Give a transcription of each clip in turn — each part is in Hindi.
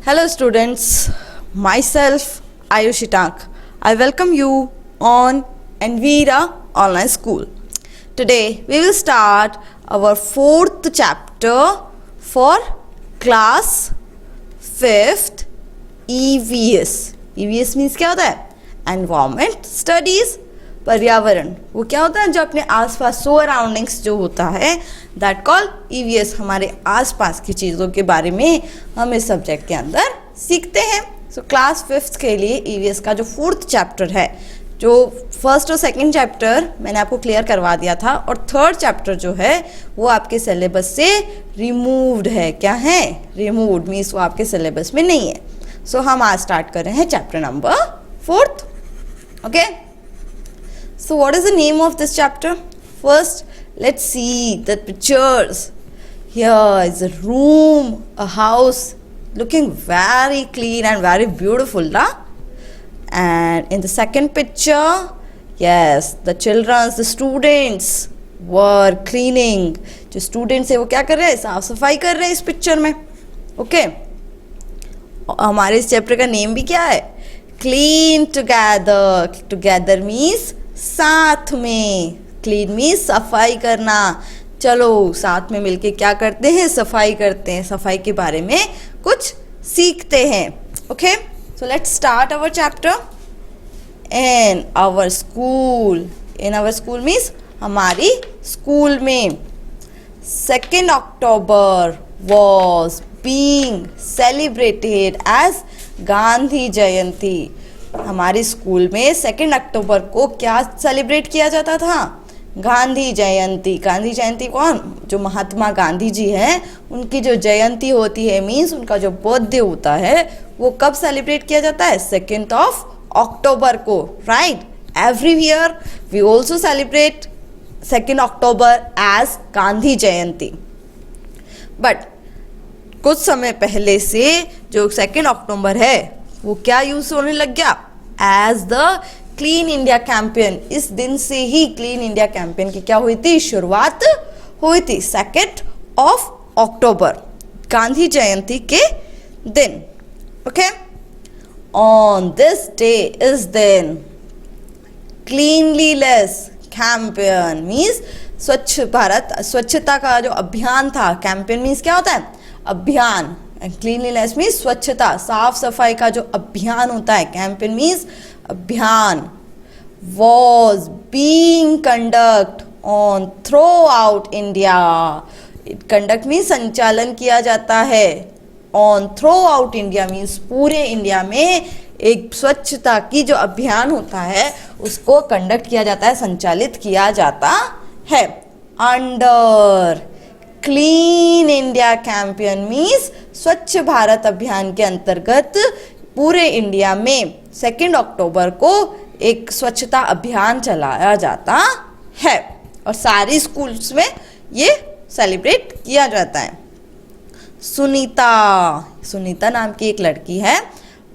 Hello students, myself Ayushi Tank. I welcome you on Envira Online School. Today we will start our fourth chapter for class 5th EVS. EVS means क्या होता है? Environment Studies, पर्यावरण. वो क्या होता है? जो अपने आसपास सराउंडिंग्स जो होता है दैट कॉल EVS. हमारे आसपास की चीज़ों के बारे में हम इस सब्जेक्ट के अंदर सीखते हैं. सो क्लास 5th के लिए EVS का जो 4th चैप्टर है, जो फर्स्ट और सेकंड चैप्टर मैंने आपको क्लियर करवा दिया था, और थर्ड चैप्टर जो है वो आपके सिलेबस से रिमूव्ड है. क्या है? रिमूव्ड मीन्स वो आपके सिलेबस में नहीं है. सो हम आज स्टार्ट कर रहे हैं chapter number 4th. Okay, so what is the name of this chapter? First, let's see the pictures. Here is a room, a house, looking very clean and very beautiful, na? And in the second picture, yes, the children, the students were cleaning. जो students है वो क्या कर रहे हैं? साफ सफाई कर रहे हैं इस पिक्चर में. ओके, हमारे इस चैप्टर का नेम भी क्या है? Clean together. टुगेदर मीन्स साथ में. क्लीन मीन्स सफाई करना. चलो साथ में मिलके क्या करते हैं? सफाई करते हैं. सफाई के बारे में कुछ सीखते हैं. Okay, so let's start our chapter. In our school. In our school means हमारी स्कूल में 2 October was being celebrated as Gandhi जयंती. हमारी स्कूल में 2 अक्टूबर को क्या सेलिब्रेट किया जाता था? गांधी जयंती. गांधी जयंती कौन? जो महात्मा गांधी जी हैं उनकी जो जयंती होती है, मीन्स उनका जो बर्थडे होता है, वो कब सेलिब्रेट किया जाता है? 2 October को. Right, every year we also celebrate 2 October as Gandhi Jayanti. But कुछ समय पहले से जो 2 October है वो क्या यूज होने लग गया? As the clean India campaign. इस दिन से ही क्लीन इंडिया कैंपेन की क्या हुई थी? शुरुआत हुई थी 2 October, गांधी जयंती के दिन. Okay, on this day is then cleanliness campaign means Swachh Bharat, स्वच्छता का जो अभियान था. कैंपेन मीन्स क्या होता है? अभियान. क्लीनलीनेस मीन्स स्वच्छता, साफ सफाई का जो अभियान होता है. कैंपेन मीन्स अभियान. Was being conduct on through out India. Conduct means संचालन किया जाता है. On through out India means पूरे इंडिया में एक स्वच्छता की जो अभियान होता है उसको कंडक्ट किया जाता है, संचालित किया जाता है. Under clean India campaign means Swachh Bharat अभियान के अंतर्गत पूरे इंडिया में 2 October को एक स्वच्छता अभियान चलाया जाता है और सारी स्कूल्स में ये सेलिब्रेट किया जाता है. सुनीता. सुनीता नाम की एक लड़की है.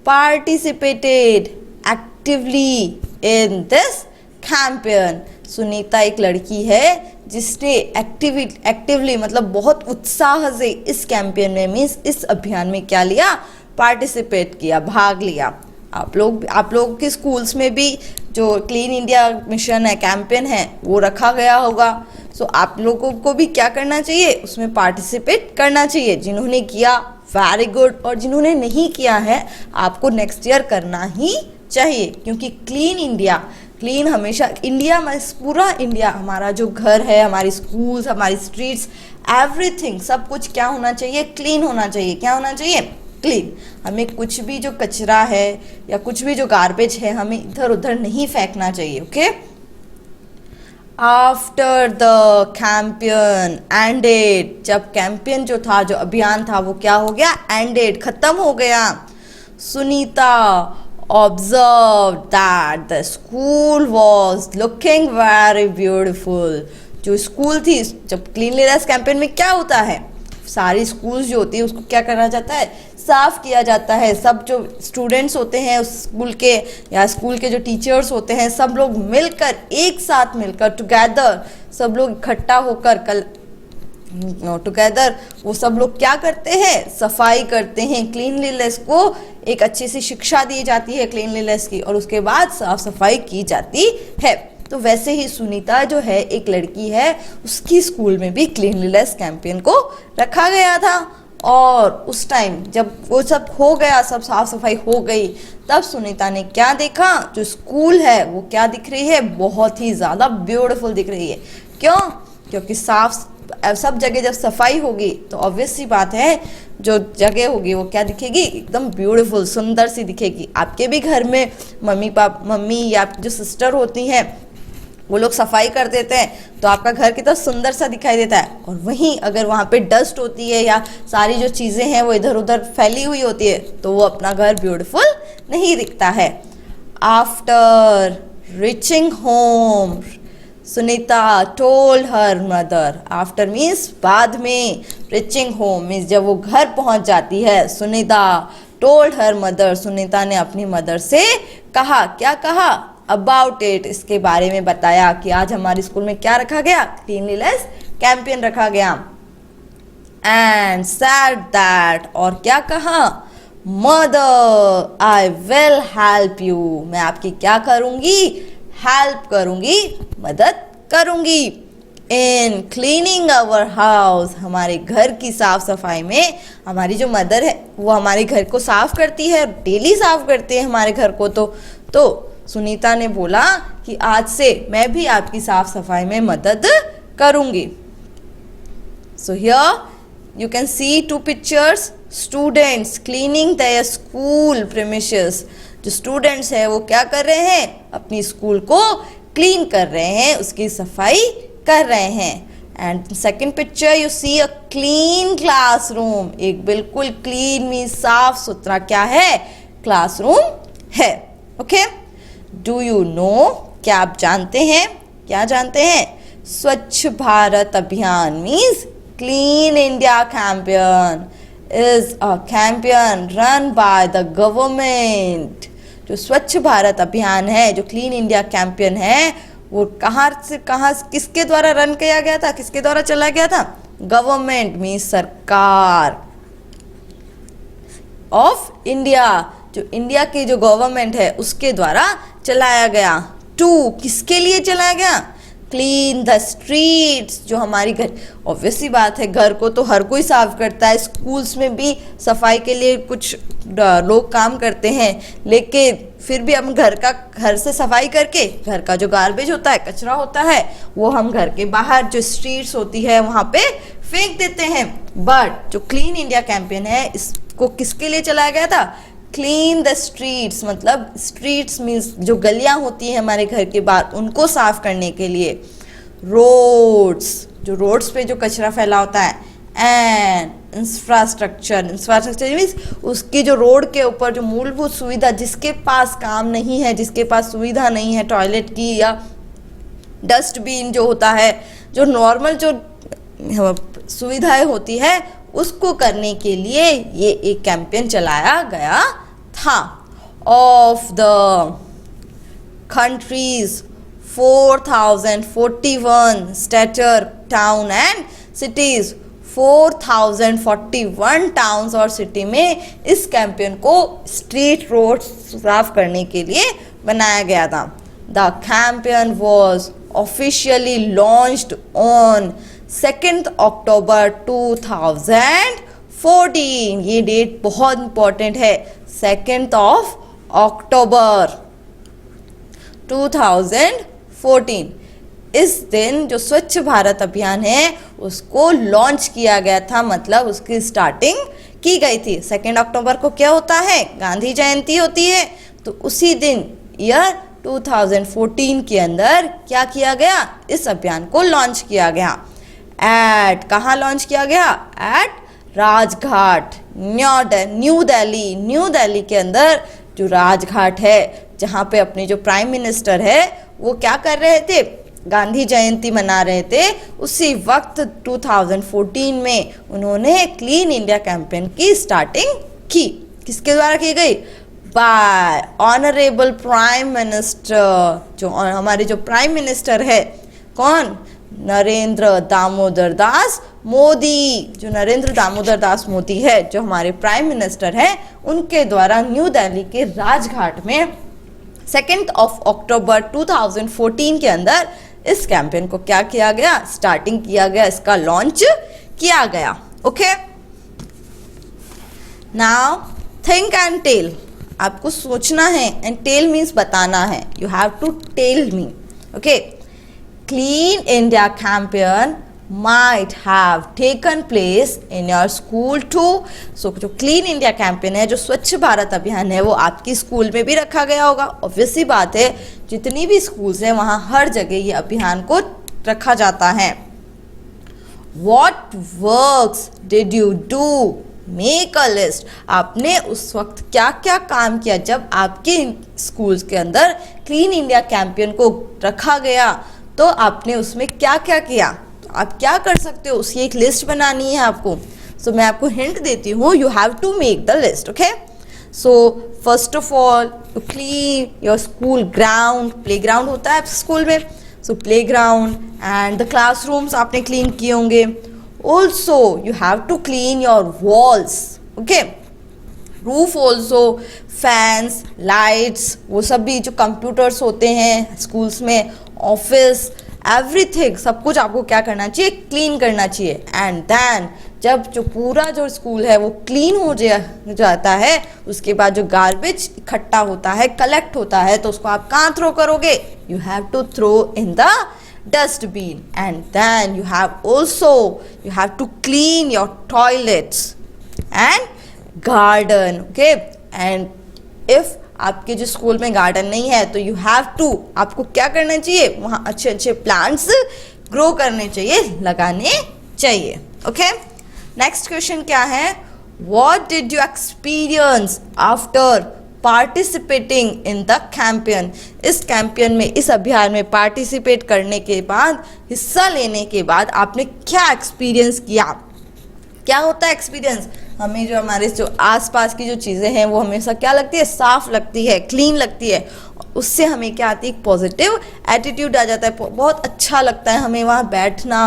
Participated actively in this campaign. Sunita एक लड़की है जिसने एक्टिवली मतलब बहुत उत्साह से इस कैंपेन में मीन्स इस अभियान में क्या लिया? पार्टिसिपेट किया, भाग लिया. आप लोगों के स्कूल्स में भी जो क्लीन इंडिया मिशन है, कैंपेन है, वो रखा गया होगा. सो आप लोगों को भी क्या करना चाहिए? उसमें पार्टिसिपेट करना चाहिए. जिन्होंने किया वेरी गुड, और जिन्होंने नहीं किया है आपको नेक्स्ट ईयर करना ही चाहिए. क्योंकि क्लीन इंडिया, क्लीन हमेशा इंडिया में, पूरा इंडिया, हमारा जो घर है, हमारी स्कूल्स, हमारी स्ट्रीट्स, एवरीथिंग, सब कुछ क्या होना चाहिए? क्लीन होना चाहिए. क्या होना चाहिए? क्लीन. हमें कुछ भी जो कचरा है या कुछ भी जो गार्बेज है हमें इधर उधर नहीं फेंकना चाहिए. Okay, after the campaign ended. जब कैंपेन जो था, जो अभियान था, वो क्या हो गया? एंडेड, खत्म हो गया. Sunita observed that the school was looking very beautiful. जो स्कूल थी, जब क्लीनलीनेस कैंपेन में क्या होता है? सारी स्कूल्स जो होती है उसको क्या करा जाता है? साफ किया जाता है. सब जो स्टूडेंट्स होते हैं उस स्कूल के या स्कूल के जो टीचर्स होते हैं, सब लोग मिलकर, एक साथ मिलकर, टुगेदर, सब लोग इकट्ठा होकर टुगेदर वो सब लोग क्या करते हैं, सफाई करते हैं। क्लीनलीनेस को एक अच्छी सी शिक्षा दी जाती है क्लीनलीनेस की, और उसके बाद साफ सफाई की जाती है। तो वैसे ही सुनीता जो है एक लड़की है, उसकी स्कूल में भी क्लीनलीनेस कैंपेन को रखा गया था। और उस टाइम जब वो सब हो गया, सब साफ सफाई हो गई, तब सुनीता ने क्या देखा, जो स्कूल है वो क्या दिख रही है, बहुत ही ज़्यादा ब्यूटीफुल दिख रही है। क्यों? क्योंकि सब जगह जब सफाई होगी तो ऑब्वियस सी बात है, जो जगह होगी वो क्या दिखेगी, एकदम ब्यूटीफुल, सुंदर सी दिखेगी। आपके भी घर में मम्मी या आपकी जो सिस्टर होती हैं, वो लोग सफाई कर देते हैं तो आपका घर कितना सुंदर सा दिखाई देता है। और वहीं अगर वहाँ पे डस्ट होती है या सारी जो चीज़ें हैं वो इधर उधर फैली हुई होती है, तो वो अपना घर ब्यूटीफुल नहीं दिखता है। After reaching home, Sunita told her mother, after means बाद में, रीचिंग होम मीन्स जब वो घर पहुंच जाती है, Sunita told her mother, Sunita ने अपनी मदर से कहा, क्या कहा, अबाउट इट, इसके बारे में बताया कि आज हमारे स्कूल में क्या रखा गया, क्लीनलीनेस कैंपेन रखा गया। एंड सेड दैट, और क्या कहा, mother I will help you, मैं आपकी क्या करूंगी, हेल्प करूंगी, मदद करूंगी। इन क्लीनिंग आवर हाउस, हमारे घर की साफ सफाई में हमारी जो मदर है वो हमारे घर को साफ करती है, डेली साफ करते हैं हमारे घर को। तो सुनीता ने बोला कि आज से मैं भी आपकी साफ सफाई में मदद करूंगी। So here you can see two pictures, students cleaning their school premises, जो स्टूडेंट्स हैं वो क्या कर रहे हैं, अपनी स्कूल को क्लीन कर रहे हैं, उसकी सफाई कर रहे हैं। And second picture you see a clean classroom, एक बिल्कुल क्लीन मीन्स साफ सुथरा क्या है, क्लासरूम है। ओके, डू यू नो, क्या आप जानते हैं, क्या जानते हैं, स्वच्छ भारत अभियान means clean India campaign is a campaign run by the government. जो स्वच्छ भारत अभियान है, जो क्लीन इंडिया कैंपेन है, वो कहाँ से कहाँ, किसके द्वारा रन किया गया था, किसके द्वारा चलाया गया था, गवर्नमेंट मीन्स सरकार ऑफ इंडिया, जो इंडिया की जो गवर्नमेंट है उसके द्वारा चलाया गया। टू, किसके लिए चलाया गया, क्लीन द स्ट्रीट्स, जो हमारी घर, ऑब्वियसली बात है घर को तो हर कोई साफ करता है, स्कूल्स में भी सफाई के लिए कुछ लोग काम करते हैं, लेकिन फिर भी हम घर से सफाई करके घर का जो गार्बेज होता है, कचरा होता है, वो हम घर के बाहर जो स्ट्रीट्स होती है वहाँ पे फेंक देते हैं। बट जो क्लीन इंडिया कैंपेन है, इसको किसके लिए चलाया गया था, क्लीन द स्ट्रीट्स, मतलब स्ट्रीट्स मीन्स जो गलियां होती हैं हमारे घर के बाहर, उनको साफ करने के लिए। रोड्स, जो रोड्स पे जो कचरा फैला होता है। एंड इंफ्रास्ट्रक्चर मीन्स उसकी जो रोड के ऊपर जो मूलभूत सुविधा, जिसके पास काम नहीं है, जिसके पास सुविधा नहीं है टॉयलेट की या डस्टबिन जो होता है, जो नॉर्मल जो सुविधाएं होती है, उसको करने के लिए ये एक कैंपेन चलाया गया था। Of the countries 4041 stator town and cities, 4041 towns और सिटी में इस कैंपेन को स्ट्रीट रोड साफ करने के लिए बनाया गया था। The campaign was officially launched on 2 अक्टूबर 2014। ये डेट बहुत इंपॉर्टेंट है, 2 अक्टूबर 2014। इस दिन जो स्वच्छ भारत अभियान है उसको लॉन्च किया गया था, मतलब उसकी स्टार्टिंग की गई थी। 2 अक्टूबर को क्या होता है, गांधी जयंती होती है, तो उसी दिन ईयर 2014 के अंदर क्या किया गया, इस अभियान को लॉन्च किया गया। कहाँ लॉन्च किया गया, एट राजघाट, न्यू दिल्ली के अंदर जो राजघाट है, जहाँ पे अपने जो प्राइम मिनिस्टर है वो क्या कर रहे थे, गांधी जयंती मना रहे थे। उसी वक्त 2014 में उन्होंने क्लीन इंडिया कैंपेन की स्टार्टिंग की। किसके द्वारा की गई, बाय ऑनरेबल प्राइम मिनिस्टर, जो हमारे जो प्राइम मिनिस्टर है, कौन, नरेंद्र दामोदर दास मोदी। जो नरेंद्र दामोदर दास मोदी है, जो हमारे प्राइम मिनिस्टर हैं, उनके द्वारा न्यू दिल्ली के राजघाट में 2 अक्टूबर 2014 के अंदर इस कैंपेन को क्या किया गया, स्टार्टिंग किया गया, इसका लॉन्च किया गया। Okay, now think and tell. आपको सोचना है, एंड टेल मीन्स बताना है। You have to tell me. Okay, clean India campaign might have taken place in your school too. So जो क्लीन इंडिया कैंपेन है, जो स्वच्छ भारत अभियान है, वो आपकी स्कूल में भी रखा गया होगा। ऑब्वियस सी बात है, जितनी भी स्कूल्स हैं वहाँ हर जगह ये अभियान को रखा जाता है। What works did you do? Make a list. आपने उस वक्त क्या क्या काम किया जब आपके स्कूल्स के अंदर क्लीन इंडिया कैंपेन को रखा गया, तो आपने उसमें क्या क्या किया। आप क्या कर सकते हो, उसकी एक लिस्ट बनानी है आपको। सो मैं आपको हिंट देती हूँ, you have to make the list. Okay, so first of all to clean your school ground. Play ground होता है स्कूल में, so play ground and the classrooms आपने क्लीन किए होंगे। Also you have to clean your walls. Okay, roof also, fans, lights, वो सब भी जो कंप्यूटर्स होते हैं स्कूल्स में, ऑफिस, एवरीथिंग, सब कुछ आपको क्या करना चाहिए, क्लीन करना चाहिए। एंड देन जब जो पूरा जो स्कूल है वो क्लीन हो जाता है, उसके बाद जो गार्बेज इकट्ठा होता है, कलेक्ट होता है, तो उसको आप कहाँ थ्रो करोगे, you have to throw in the dustbin. And then you have to clean your toilets and garden. Okay, and if आपके जो स्कूल में गार्डन नहीं है, तो यू हैव टू, आपको क्या करना चाहिए, वहाँ अच्छे अच्छे प्लांट्स ग्रो करने चाहिए, लगाने चाहिए। ओके, नेक्स्ट क्वेश्चन क्या है, what did you experience after participating in the campaign. इस कैंपेन में, इस अभियान में पार्टिसिपेट करने के बाद, हिस्सा लेने के बाद आपने क्या एक्सपीरियंस किया। क्या होता है एक्सपीरियंस, हमें जो हमारे जो आसपास की जो चीज़ें हैं वो हमेशा क्या लगती है, साफ लगती है, क्लीन लगती है। उससे हमें क्या आती है, पॉजिटिव एटीट्यूड आ जाता है, बहुत अच्छा लगता है हमें वहाँ बैठना,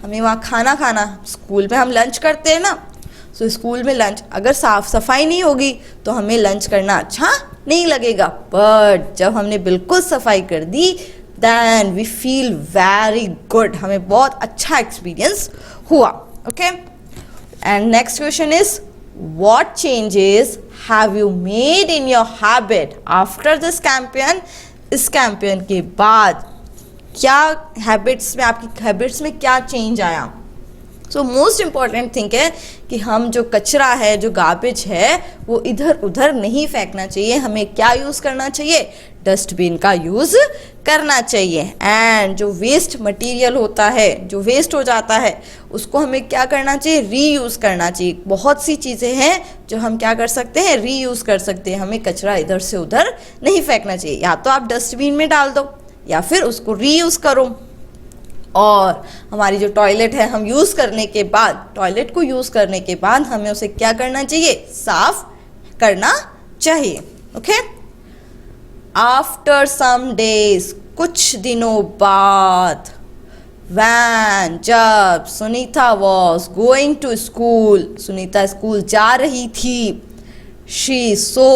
हमें वहाँ खाना खाना। स्कूल में हम लंच करते हैं ना, सो स्कूल में लंच अगर साफ सफाई नहीं होगी तो हमें लंच करना अच्छा नहीं लगेगा। बट जब हमने बिल्कुल सफाई कर दी, then we feel very good, हमें बहुत अच्छा एक्सपीरियंस हुआ। Okay, and next question is, what changes have you made in your habit after this campaign। इस कैंपेन के बाद क्या हैबिट्स में, आपकी हैबिट्स में क्या चेंज आया। सो मोस्ट इम्पॉर्टेंट थिंग है कि हम जो कचरा है, जो गार्बेज है, वो इधर उधर नहीं फेंकना चाहिए। हमें क्या यूज़ करना चाहिए, डस्टबिन का यूज़ करना चाहिए। एंड जो वेस्ट मटेरियल होता है, जो वेस्ट हो जाता है, उसको हमें क्या करना चाहिए, रीयूज़ करना चाहिए। बहुत सी चीज़ें हैं जो हम क्या कर सकते हैं, रीयूज़ कर सकते हैं। हमें कचरा इधर से उधर नहीं फेंकना चाहिए, या तो आप डस्टबिन में डाल दो या फिर उसको रीयूज़ करो। और हमारी जो टॉयलेट है, हम यूज़ करने के बाद, टॉयलेट को यूज़ करने के बाद हमें उसे क्या करना चाहिए, साफ करना चाहिए। ओके, आफ्टर सम डेज, कुछ दिनों बाद, वैन, जब Sunita was going to school, Sunita school जा रही थी, शी सो,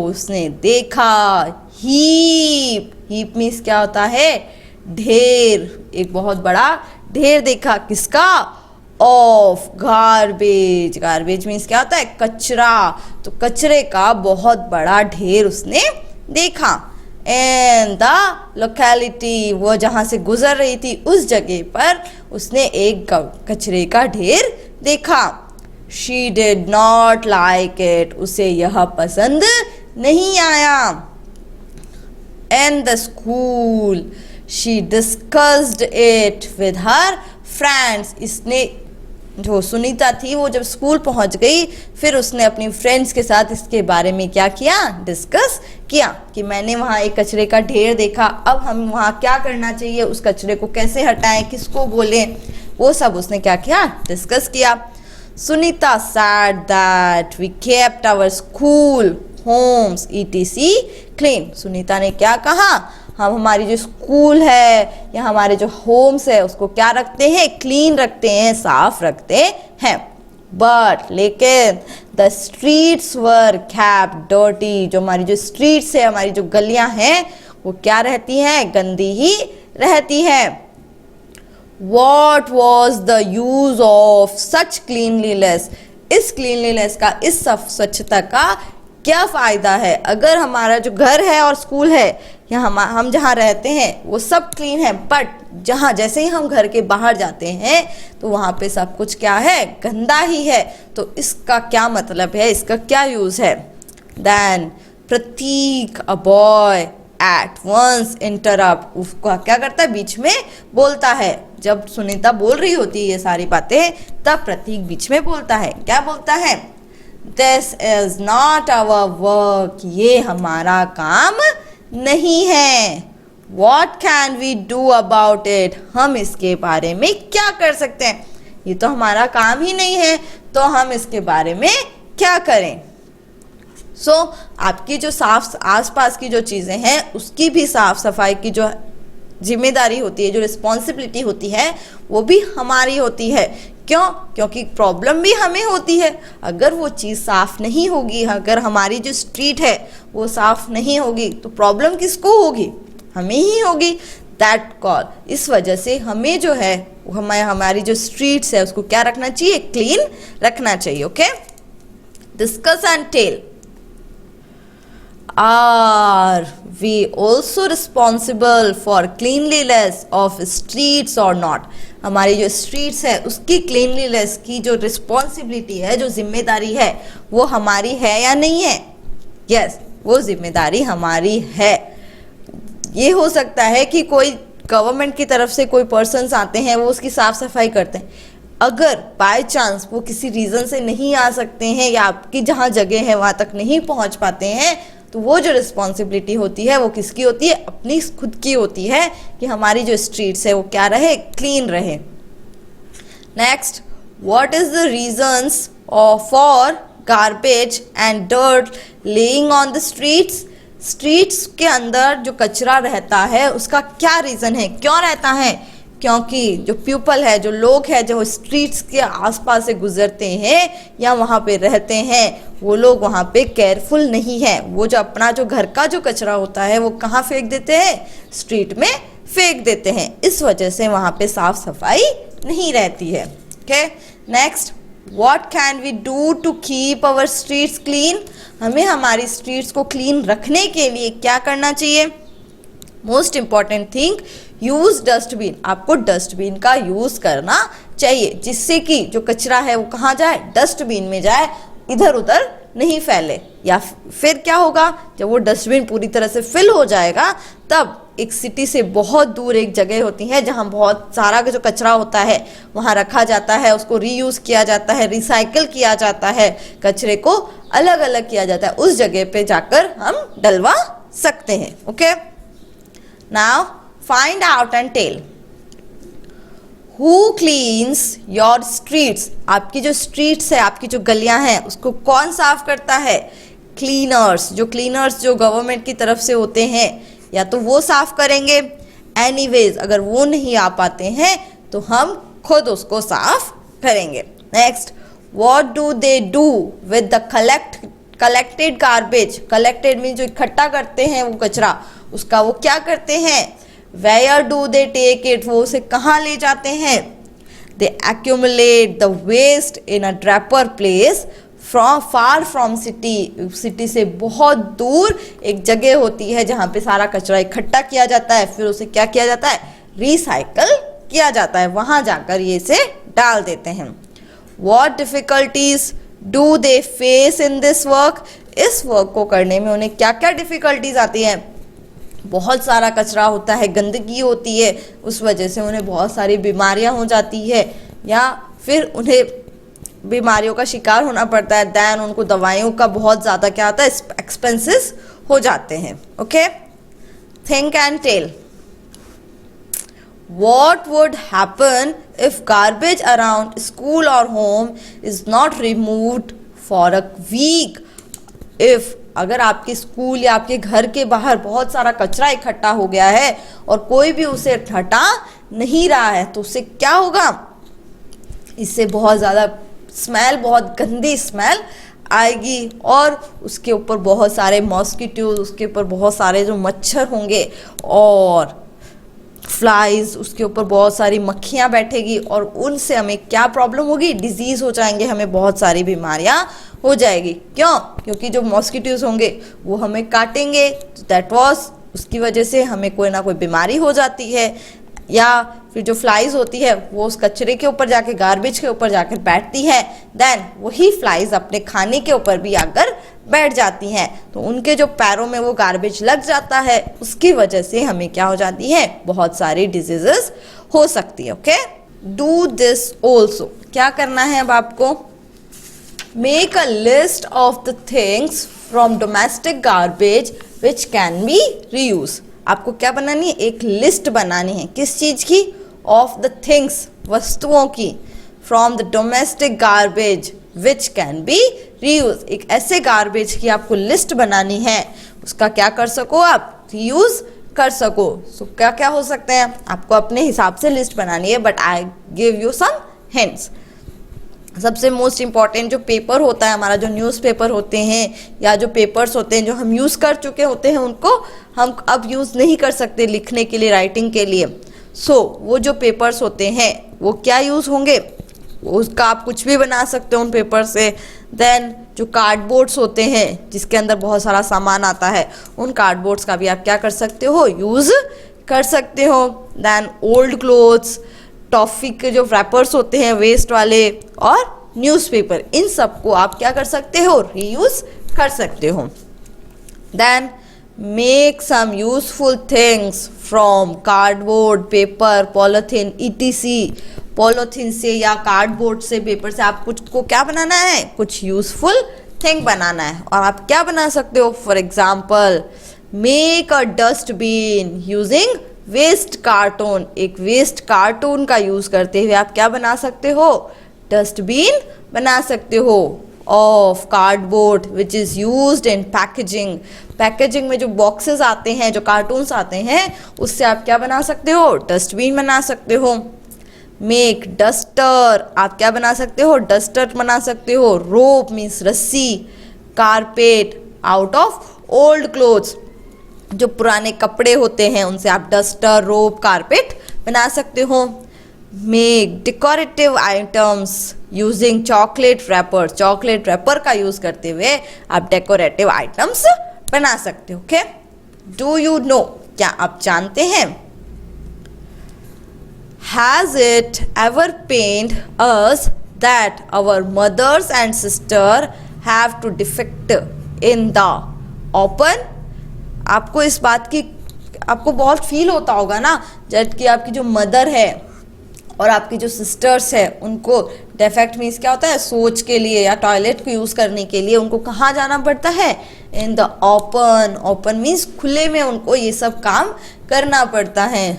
उसने देखा, हीप, हीप मीन्स क्या होता है, ढेर, एक बहुत बड़ा ढेर देखा, किसका, ऑफ गार्बेज। गार्बेज मीन्स क्या होता है, कचरा। तो कचरे का बहुत बड़ा ढेर उसने देखा। एंड द लोकेलिटी, वो जहाँ से गुजर रही थी उस जगह पर उसने एक कचरे का ढेर देखा। She did not like it, उसे यह पसंद नहीं आया। And the school, she discussed it with her friends, इसने, जो सुनीता थी वो जब स्कूल पहुंच गई, फिर उसने अपनी फ्रेंड्स के साथ इसके बारे में क्या किया, डिस्कस किया कि मैंने वहाँ एक कचरे का ढेर देखा, अब हम वहाँ क्या करना चाहिए, उस कचरे को कैसे हटाएं, किसको बोलें, वो सब उसने क्या किया, डिस्कस किया। Sunita said that we kept our school, homes, etc. clean। Sunita ने क्या कहा, हम हमारी जो स्कूल है या हमारे जो होम्स है उसको क्या रखते हैं, क्लीन रखते हैं, साफ रखते हैं। बट लेकिन the streets were kept dirty, जो हमारी जो स्ट्रीट्स है, हमारी जो गलियां हैं वो क्या रहती हैं, गंदी ही रहती हैं। What was the use of such cleanliness? इस क्लीनलीनेस का, इस स्वच्छता का क्या फ़ायदा है? अगर हमारा जो घर है और स्कूल है या हम जहाँ रहते हैं वो सब क्लीन है, बट जहाँ जैसे ही हम घर के बाहर जाते हैं तो वहाँ पे सब कुछ क्या है, गंदा ही है। तो इसका क्या मतलब है, इसका क्या यूज़ है? Then Prateek a boy at once interrupt, उसका क्या करता है, बीच में बोलता है। जब सुनीता बोल रही होती है ये सारी बातें तब प्रतीक बीच में बोलता है। क्या बोलता है? This is not our work, ये हमारा काम नहीं है। What can we do about it, हम इसके बारे में क्या कर सकते हैं? ये तो हमारा काम ही नहीं है, तो हम इसके बारे में क्या करें? आपकी जो साफ आसपास की जो चीज़ें हैं उसकी भी साफ सफाई की जो जिम्मेदारी होती है, जो रिस्पॉन्सिबिलिटी होती है, वो भी हमारी होती है। क्यों? क्योंकि प्रॉब्लम भी हमें होती है। अगर वो चीज़ साफ नहीं होगी, अगर हमारी जो स्ट्रीट है वो साफ नहीं होगी तो प्रॉब्लम किसको होगी? हमें ही होगी। दैट कॉल, इस वजह से हमें जो है हमारी जो स्ट्रीट्स है उसको क्या रखना चाहिए, क्लीन रखना चाहिए। Okay, discuss and tell. Are we also responsible for cleanliness of streets or not? हमारी जो स्ट्रीट्स है उसकी क्लीनलीनेस की जो रिस्पॉन्सिबिलिटी है, जो जिम्मेदारी है, वो हमारी है या नहीं है? यस, वो जिम्मेदारी हमारी है। ये हो सकता है कि कोई गवर्नमेंट की तरफ से कोई पर्सन्स आते हैं, वो उसकी साफ सफाई करते हैं। अगर बाय चांस वो किसी रीज़न से नहीं आ सकते हैं या आपकी जहाँ जगह है वहाँ तक नहीं पहुँच पाते हैं, तो वो जो रिस्पॉन्सिबिलिटी होती है वो किसकी होती है? अपनी खुद की होती है कि हमारी जो स्ट्रीट्स है वो क्या रहे, क्लीन रहे। Next, what is the reasons for garbage and dirt laying on the streets? Streets के अंदर जो कचरा रहता है उसका क्या रीज़न है, क्यों रहता है? क्योंकि जो पीपल है, जो लोग हैं, जो स्ट्रीट्स के आसपास से गुजरते हैं या वहाँ पे रहते हैं, वो लोग वहाँ पे केयरफुल नहीं है। वो जो अपना जो घर का जो कचरा होता है वो कहाँ फेंक देते हैं? स्ट्रीट में फेंक देते हैं। इस वजह से वहाँ पे साफ सफाई नहीं रहती है। Okay, next, what can we do to keep our streets clean? हमें हमारी स्ट्रीट्स को क्लीन रखने के लिए क्या करना चाहिए? Most important thing, use dustbin. आपको डस्टबिन का यूज़ करना चाहिए जिससे कि जो कचरा है वो कहाँ जाए? डस्टबिन में जाए, इधर उधर नहीं फैले। या फिर क्या होगा, जब वो डस्टबिन पूरी तरह से फिल हो जाएगा तब एक सिटी से बहुत दूर एक जगह होती है जहाँ बहुत सारा जो कचरा होता है वहाँ रखा जाता है, उसको रीयूज़ किया जाता है, रिसाइकल किया जाता है, कचरे को अलग अलग किया जाता है। उस जगह पे जाकर हम डलवा सकते हैं। Okay, now find out and tell. Who cleans your streets? आपकी जो स्ट्रीट्स है, आपकी जो गलियां हैं, उसको कौन साफ करता है? क्लीनर्स। जो क्लीनर्स जो गवर्नमेंट की तरफ से होते हैं या तो वो साफ करेंगे। एनीवेज, अगर वो नहीं आ पाते हैं तो हम खुद उसको साफ करेंगे। Next, what do they do with the collected garbage? Collected mean जो इकट्ठा करते हैं वो कचरा, उसका वो क्या करते हैं? Where do they take it? वो उसे कहाँ ले जाते हैं? They accumulate the waste in a draper place from far from city. City से बहुत दूर एक जगह होती है जहाँ पे सारा कचरा इकट्ठा किया जाता है, फिर उसे क्या किया जाता है? रिसाइकल किया जाता है। वहाँ जाकर ये इसे डाल देते हैं। What difficulties do they face in this work? इस वर्क को करने में उन्हें क्या क्या डिफ़िकल्टीज आती हैं? बहुत सारा कचरा होता है, गंदगी होती है, उस वजह से उन्हें बहुत सारी बीमारियां हो जाती है या फिर उन्हें बीमारियों का शिकार होना पड़ता है। दैन उनको दवाइयों का बहुत ज़्यादा क्या होता है? एक्सपेंसेस हो जाते हैं। Okay, think and tell. What would happen if garbage around school or home is not removed for a week? If अगर आपके स्कूल या आपके घर के बाहर बहुत सारा कचरा इकट्ठा हो गया है और कोई भी उसे हटा नहीं रहा है तो उससे क्या होगा, इससे बहुत ज़्यादा स्मेल, बहुत गंदी स्मेल आएगी और उसके ऊपर बहुत सारे मॉस्किटोज, उसके ऊपर बहुत सारे जो मच्छर होंगे और फ्लाइज, उसके ऊपर बहुत सारी मक्खियाँ बैठेगी और उनसे हमें क्या प्रॉब्लम होगी, डिजीज़ हो जाएंगे, हमें बहुत सारी बीमारियाँ हो जाएगी। क्यों? क्योंकि जो मॉस्किटोज होंगे वो हमें काटेंगे, दैट वाज उसकी वजह से हमें कोई ना कोई बीमारी हो जाती है। या फिर जो फ्लाइज होती है वो उस कचरे के ऊपर जाके, गार्बेज के ऊपर जाकर बैठती है, देन वही फ्लाइज अपने खाने के ऊपर भी आकर बैठ जाती हैं, तो उनके जो पैरों में वो गार्बेज लग जाता है, उसकी वजह से हमें क्या हो जाती है, बहुत सारी डिजीजेस हो सकती है। ओके, डू दिस ऑल्सो, क्या करना है अब आपको, make a list of the things from domestic garbage which can be reuse. आपको क्या बनानी है, एक लिस्ट बनानी है, किस चीज़ की, ऑफ द थिंग्स, वस्तुओं की, from the domestic garbage which can be reuse. एक ऐसे गार्बेज की आपको लिस्ट बनानी है, उसका क्या कर सको आप, रीयूज कर सको। सो क्या क्या हो सकते हैं, आपको अपने हिसाब से लिस्ट बनानी है, but I give you some hints. सबसे मोस्ट इम्पॉर्टेंट जो पेपर होता है हमारा, जो न्यूज़पेपर होते हैं या जो पेपर्स होते हैं जो हम यूज़ कर चुके होते हैं, उनको हम अब यूज़ नहीं कर सकते लिखने के लिए, राइटिंग के लिए। सो वो जो पेपर्स होते हैं वो क्या यूज़ होंगे, उसका आप कुछ भी बना सकते हो उन पेपर से। देन जो कार्डबोर्ड्स होते हैं जिसके अंदर बहुत सारा सामान आता है, उन कार्डबोर्ड्स का भी आप क्या कर सकते हो, यूज़ कर सकते हो। देन ओल्ड क्लोथ्स, टॉफ़ी के जो रैपर्स होते हैं वेस्ट वाले, और न्यूज़पेपर, इन सबको आप क्या कर सकते हो, रीयूज़ कर सकते हो। Then make some useful things from cardboard, paper, polythene ETC। Polythene से या कार्डबोर्ड से, पेपर से आप कुछ को क्या बनाना है, कुछ यूजफुल थिंग बनाना है। और आप क्या बना सकते हो, for example make a dustbin using waste cartoon. एक वेस्ट कार्टून का यूज़ करते हुए आप क्या बना सकते हो, डस्टबिन बना सकते हो of cardboard which is used in packaging. Packaging में जो बॉक्सेस आते हैं, जो कार्टून्स आते हैं, उससे आप क्या बना सकते हो, डस्टबिन बना सकते हो। मेक डस्टर, आप क्या बना सकते हो, डस्टर बना सकते हो। रोप मीन्स रस्सी। Carpet, out of old clothes, जो पुराने कपड़े होते हैं उनसे आप डस्टर, रोप, कारपेट बना सकते हो। Make decorative items using chocolate wrapper. Chocolate wrapper का यूज़ करते हुए आप डेकोरेटिव आइटम्स बना सकते हो। ओके, डू यू नो, क्या आप जानते हैं, has it ever pained us that our mothers and sister have to defecate in the open. आपको इस बात की, आपको बहुत फील होता होगा ना, जब कि आपकी जो मदर है और आपकी जो सिस्टर्स है, उनको डिफेक्ट मीन्स क्या होता है, सोच के लिए या टॉयलेट को यूज़ करने के लिए उनको कहाँ जाना पड़ता है, in the open. Open means खुले में उनको ये सब काम करना पड़ता है।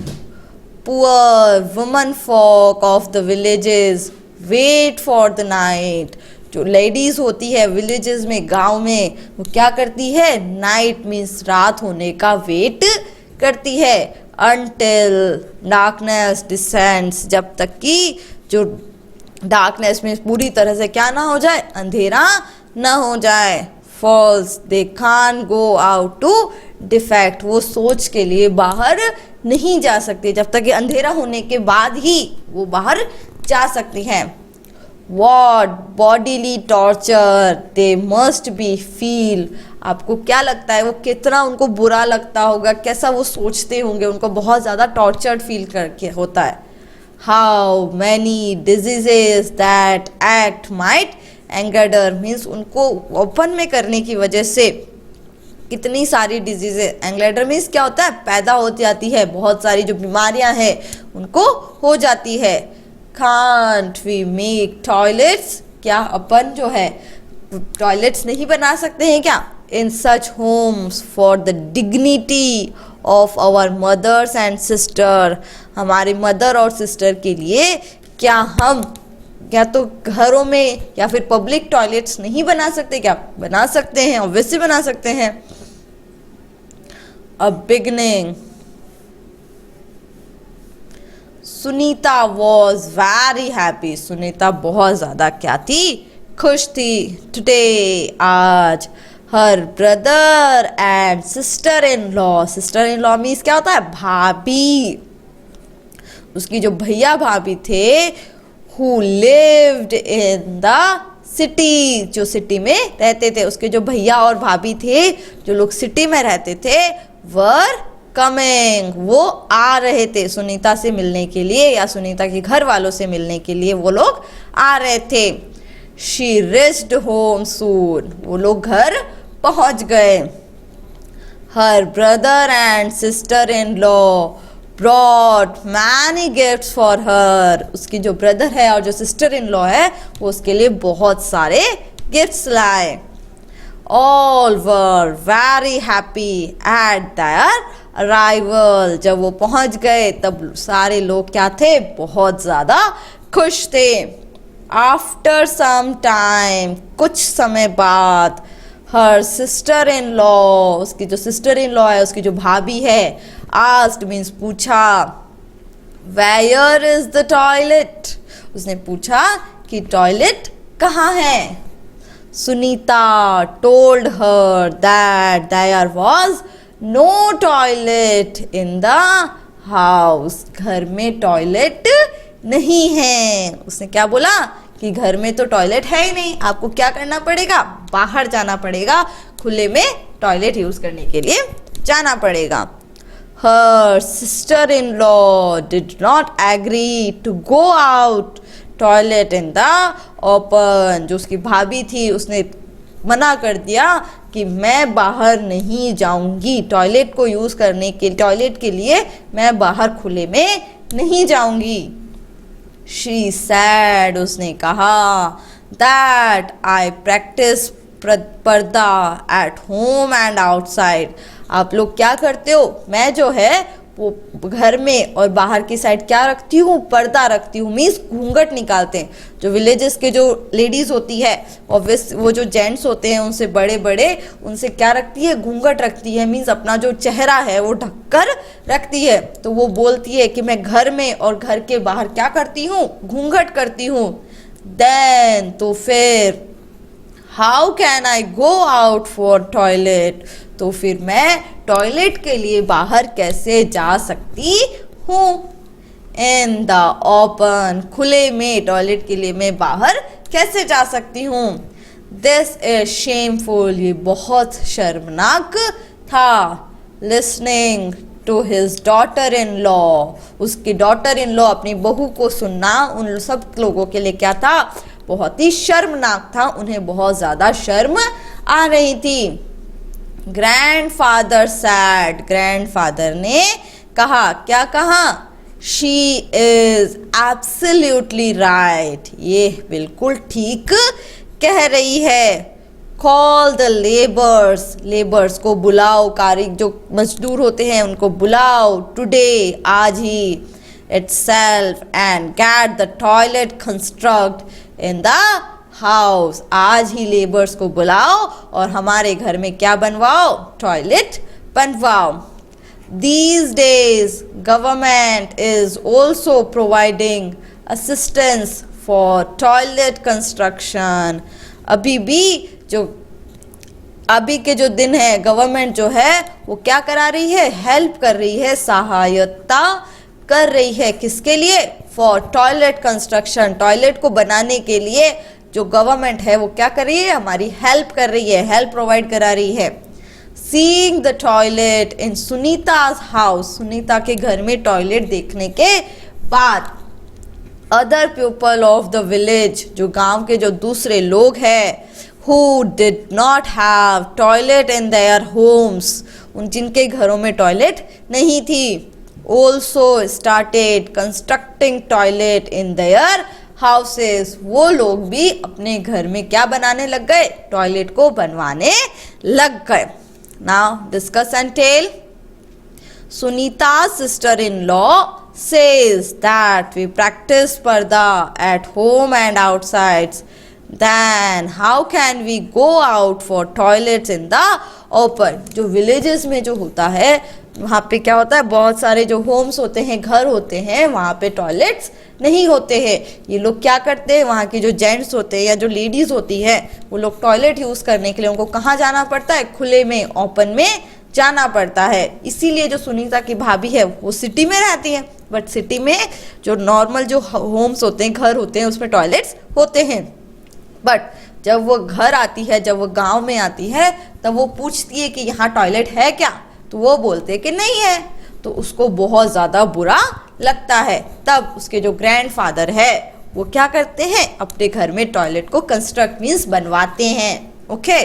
Poor woman folk of the villages wait for the night. जो लेडीज़ होती है विलेजेस में, गांव में, वो क्या करती है, नाइट मीन्स रात होने का वेट करती है। अनटिल डार्कनेस डिसेंड्स, जब तक कि जो डार्कनेस में पूरी तरह से क्या ना हो जाए, अंधेरा ना हो जाए। Falls they can go out to defect, वो सोच के लिए बाहर नहीं जा सकती, जब तक कि अंधेरा होने के बाद ही वो बाहर जा सकती हैं। What bodily torture they must be feel। आपको क्या लगता है वो कितना उनको बुरा लगता होगा, कैसा वो सोचते होंगे, उनको बहुत ज़्यादा टॉर्चर्ड फील करके होता है। How many diseases that act might एंगर्डर मीन्स उनको ओपन में करने की वजह से कितनी सारी डिजीजेज, एंगलेडर मीन्स क्या होता है, पैदा हो जाती है, बहुत सारी जो बीमारियां हैं उनको हो जाती है। कांट वी मेक टॉयलेट्स, क्या अपन जो है टॉयलेट्स नहीं बना सकते हैं क्या, in such homes for the dignity of our mothers and sister. हमारे मदर और सिस्टर के लिए क्या हम क्या तो घरों में या फिर पब्लिक टॉयलेट्स नहीं बना सकते क्या? बना सकते हैं, ऑब्वियसली बना सकते हैं। अ beginning. Sunita was very happy. Sunita बहुत ज़्यादा क्या थी? खुश थी। टुडे, आज, her brother and sister in law. Sister in law means क्या होता है? भाभी। उसकी जो भैया भाभी थे, who lived in the city, जो सिटी में रहते थे, उसके जो भैया और भाभी थे, जो लोग सिटी में रहते थे, वर कमिंग, वो आ रहे थे सुनीता से मिलने के लिए या सुनीता के घर वालों से मिलने के लिए वो लोग आ रहे थे। शी रिच्ड होम सून, वो लोग घर पहुंच गए। Her brother and sister in law brought many gifts for her, उसकी जो ब्रदर है और जो सिस्टर इन लॉ है वो उसके लिए बहुत सारे गिफ्ट्स लाए। All were very happy at there arrival, जब वो पहुंच गए तब सारे लोग क्या थे? बहुत ज़्यादा खुश थे। आफ्टर सम टाइम, कुछ समय बाद, हर सिस्टर इन लॉ, उसकी जो सिस्टर इन लॉ है, उसकी जो भाभी है, आस्क्ड मीन्स पूछा, वेयर इज द टॉयलेट, उसने पूछा कि टॉयलेट कहाँ है। Sunita told her that there was no toilet in the house, घर में टॉयलेट नहीं है। उसने क्या बोला कि घर में तो टॉयलेट है ही नहीं, आपको क्या करना पड़ेगा? बाहर जाना पड़ेगा, खुले में टॉयलेट यूज करने के लिए जाना पड़ेगा। Her sister-in-law did not agree to go out toilet in the open, जो उसकी भाभी थी उसने मना कर दिया कि मैं बाहर नहीं जाऊंगी, टॉयलेट को यूज करने के टॉयलेट के लिए मैं बाहर खुले में नहीं जाऊंगी। She said, उसने कहा, that I practice पर्दा at home and outside, आप लोग क्या करते हो? मैं जो है वो घर में और बाहर की साइड क्या रखती हूँ? पर्दा रखती हूँ, मीन्स घूंघट निकालते हैं। जो विलेजेस के जो लेडीज होती है, ऑब्वियस वो जो जेंट्स होते हैं उनसे बड़े बड़े, उनसे क्या रखती है? घूंघट रखती है, मीन्स अपना जो चेहरा है वो ढककर रखती है। तो वो बोलती है कि मैं घर में और घर के बाहर क्या करती हूँ? घूंघट करती हूँ। देन, तो फिर, how can I go out for toilet, तो फिर मैं टॉयलेट के लिए बाहर कैसे जा सकती हूँ? इन द ओपन, खुले में टॉयलेट के लिए मैं बाहर कैसे जा सकती हूँ? दिस इज शेमफुल, ये बहुत शर्मनाक था। Listening to his daughter in law, उसकी डॉटर इन लॉ अपनी बहू को सुनना उन सब लोगों के लिए क्या था? बहुत ही शर्मनाक था, उन्हें बहुत ज़्यादा शर्म आ रही थी। ग्रैंडफादर सैड, ग्रैंडफादर ने कहा, क्या कहा? शी इज एब्सोल्युटली राइट, ये बिल्कुल ठीक कह रही है। कॉल द लेबर्स, लेबर्स को बुलाओ, कारीगर जो मजदूर होते हैं उनको बुलाओ, टुडे, आज ही, itself and get the toilet construct in the house, आज ही लेबर्स को बुलाओ और हमारे घर में क्या बनवाओ? टॉयलेट बनवाओ। These days government is also providing assistance for toilet construction, अभी के जो दिन है गवर्नमेंट जो है वो क्या करा रही है? हेल्प कर रही है, सहायता कर रही है। किसके लिए? फॉर टॉयलेट कंस्ट्रक्शन, टॉयलेट को बनाने के लिए जो गवर्नमेंट है वो क्या कर रही है? हमारी हेल्प कर रही है, हेल्प प्रोवाइड करा रही है। Seeing the toilet in Sunita's house, Sunita के घर में टॉयलेट देखने के बाद, other people of the village, जो गांव के जो दूसरे लोग हैं, who did not have toilet in their homes, उन जिनके घरों में टॉयलेट नहीं थी, also started constructing toilet in their houses, वो लोग भी अपने घर में क्या बनाने लग गए? टॉयलेट को बनवाने लग गए। Now discuss and tell. Sunita's sister-in-law says that we practice parda at home and outside, then how can we go out for toilets in the open? जो villages में जो होता है वहाँ पे क्या होता है, बहुत सारे जो होम्स होते हैं, घर होते हैं, वहाँ पे टॉयलेट्स नहीं होते हैं। ये लोग क्या करते हैं, वहाँ के जो जेंट्स होते हैं या जो लेडीज़ होती है वो लोग टॉयलेट यूज़ करने के लिए उनको कहाँ जाना पड़ता है, खुले में, ओपन में जाना पड़ता है। इसीलिए जो सुनीता की भाभी है वो सिटी में रहती है, बट सिटी में जो नॉर्मल जो होम्स होते हैं, घर होते हैं, उसमें टॉयलेट्स होते हैं। बट जब वो घर आती है, जब वो गांव में आती है, तब वो पूछती है कि यहाँ टॉयलेट है क्या, तो वो बोलते हैं कि नहीं है। तो उसको बहुत ज़्यादा बुरा लगता है। तब उसके जो ग्रैंडफादर है वो क्या करते हैं, अपने घर में टॉयलेट को कंस्ट्रक्ट मीन्स बनवाते हैं। ओके,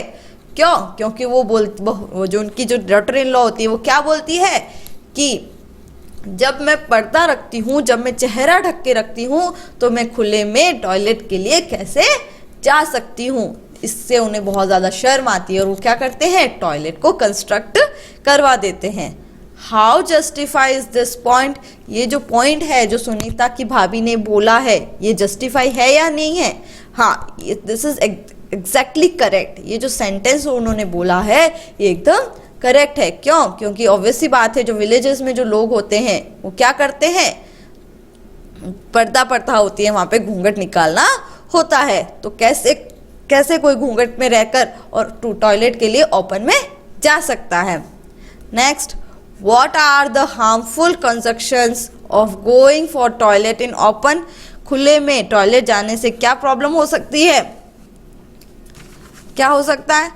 क्यों? क्योंकि वो जो उनकी जो डॉटर इन लॉ होती है वो क्या बोलती है कि जब मैं पर्दा रखती हूँ, जब मैं चेहरा ढक के रखती हूँ, तो मैं खुले में टॉयलेट के लिए कैसे जा सकती हूँ। इससे उन्हें बहुत ज़्यादा शर्म आती है और वो क्या करते हैं, टॉयलेट को कंस्ट्रक्ट करवा देते हैं। How justifies this point? ये जो पॉइंट है जो सुनीता की भाभी ने बोला है, ये जस्टिफाई है या नहीं है? हाँ, दिस इज एग्जैक्टली करेक्ट। ये जो सेंटेंस उन्होंने बोला है ये एकदम करेक्ट है। क्यों? क्योंकि ऑब्वियसली बात है, जो विलेजेस में जो लोग होते हैं वो क्या करते हैं, पर्दा प्रथा होती है, वहाँ पे घूंघट निकालना होता है। तो कैसे कोई घूंघट में रहकर और टॉयलेट के लिए ओपन में जा सकता है। Next, what are the harmful consequences of going for toilet in open? खुले में टॉयलेट जाने से क्या प्रॉब्लम हो सकती है, क्या हो सकता है,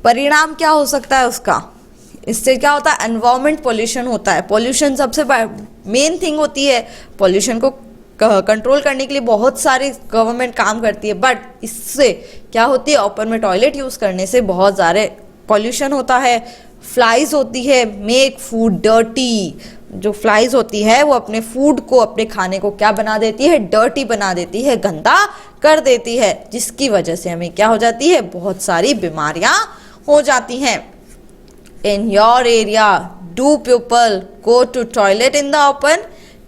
परिणाम क्या हो सकता है उसका? इससे क्या होता है, एनवायरमेंट पोल्यूशन होता है। पोल्यूशन सबसे मेन थिंग होती है। पोल्यूशन को कंट्रोल करने के लिए बहुत सारी गवर्नमेंट काम करती है, बट इससे क्या होती है, ओपन में टॉयलेट यूज़ करने से बहुत ज़्यादा पोल्यूशन होता है। फ्लाइज होती है, मेक फूड डर्टी। जो फ्लाइज होती है वो अपने फूड को, अपने खाने को क्या बना देती है, डर्टी बना देती है, गंदा कर देती है, जिसकी वजह से हमें क्या हो जाती है, बहुत सारी बीमारियां हो जाती हैं। In your area do people go to toilet in the open?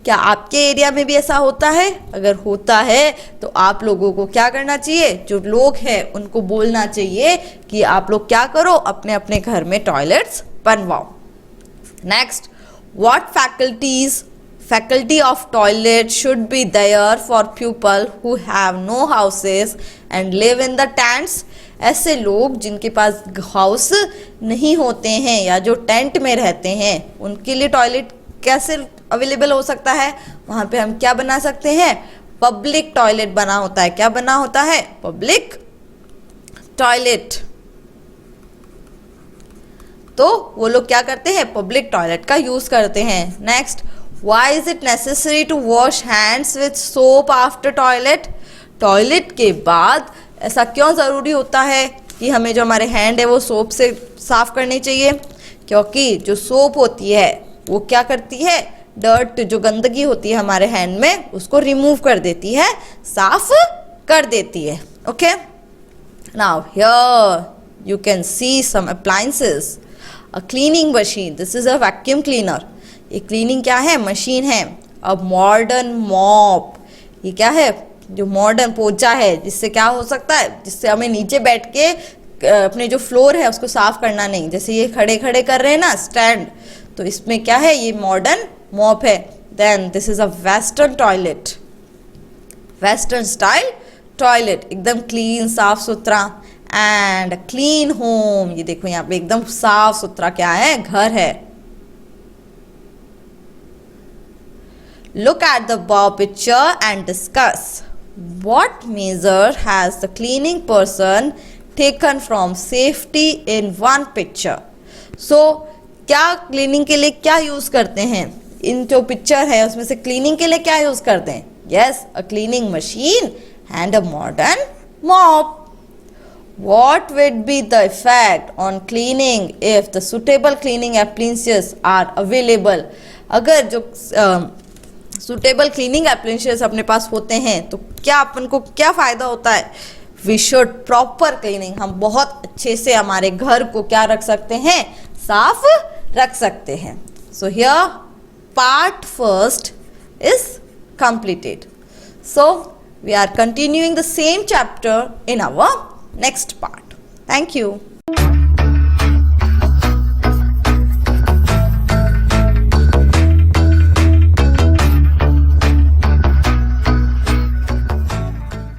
क्या आपके एरिया में भी ऐसा होता है? अगर होता है तो आप लोगों को क्या करना चाहिए, जो लोग हैं उनको बोलना चाहिए कि आप लोग क्या करो, अपने अपने घर में टॉयलेट्स बनवाओ। Next, what faculty of toilet should be there for people who have no houses and live in the tents? ऐसे लोग जिनके पास हाउस नहीं होते हैं या जो टेंट में रहते हैं, उनके लिए टॉयलेट कैसे अवेलेबल हो सकता है? वहाँ पे हम क्या बना सकते हैं, पब्लिक टॉयलेट बना होता है। क्या बना होता है, पब्लिक टॉयलेट। तो वो लोग क्या करते हैं, पब्लिक टॉयलेट का यूज करते हैं। Next, why is it necessary to wash hands with soap after toilet? Toilet के बाद ऐसा क्यों ज़रूरी होता है कि हमें जो हमारे हैंड है वो सोप से साफ करने चाहिए? क्योंकि जो सोप होती है वो क्या करती है, डर्ट, जो गंदगी होती है हमारे हैंड में, उसको रिमूव कर देती है, साफ कर देती है। Okay, now here you can see some appliances. A cleaning machine, this is a vacuum cleaner. ये क्लीनिंग क्या है, मशीन है। अ मॉडर्न मॉप, ये क्या है, जो मॉडर्न पोंछा है, जिससे क्या हो सकता है, जिससे हमें नीचे बैठ के अपने जो फ्लोर है उसको साफ करना नहीं, जैसे ये खड़े खड़े कर रहे हैं ना स्टैंड, तो इसमें क्या है, ये मॉडर्न मॉप है। Then this is a western toilet, western style toilet, एकदम क्लीन, साफ सुथरा। एंड क्लीन होम, ये देखो यहाँ पे एकदम साफ सुथरा क्या है, घर है। Look at the above picture and discuss what measure has the cleaning person taken from safety in one picture. So क्या क्लीनिंग के लिए क्या यूज करते हैं, इन जो पिक्चर है उसमें से क्लीनिंग के लिए क्या यूज करते हैं? Yes, a cleaning machine and a modern mop. What would be the effect on cleaning if the suitable cleaning appliances are available? अगर जो सुटेबल क्लीनिंग एप्लियंसेस अपने पास होते हैं तो क्या अपन को क्या फ़ायदा होता है? वी शुड प्रॉपर क्लीनिंग, हम बहुत अच्छे से हमारे घर को क्या रख सकते हैं, साफ रख सकते हैं. So here part first is completed. So, we are continuing the same chapter in our next part. Thank you.